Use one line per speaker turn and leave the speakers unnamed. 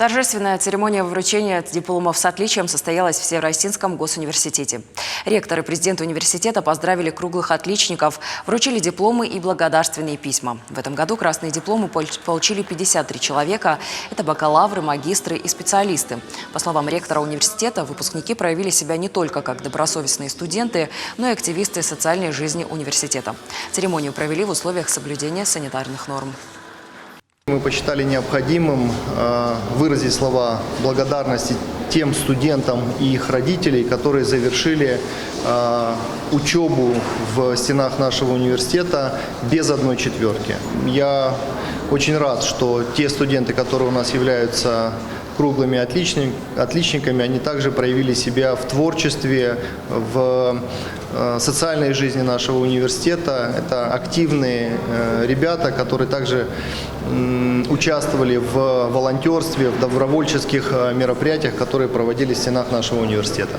Торжественная церемония вручения дипломов с отличием состоялась в Всероссийском госуниверситете. Ректор и президент университета поздравили круглых отличников, вручили дипломы и благодарственные письма. В этом году красные дипломы получили 53 человека. Это бакалавры, магистры и специалисты. По словам ректора университета, выпускники проявили себя не только как добросовестные студенты, но и активисты социальной жизни университета. Церемонию провели в условиях соблюдения санитарных норм.
Мы посчитали необходимым выразить слова благодарности тем студентам и их родителей, которые завершили учебу в стенах нашего университета без 1/4. Я очень рад, что те студенты, которые у нас являются круглыми отличниками, они также проявили себя в творчестве, в социальной жизни нашего университета. Это активные ребята, которые также участвовали в волонтерстве, в добровольческих мероприятиях, которые проводились в стенах нашего университета.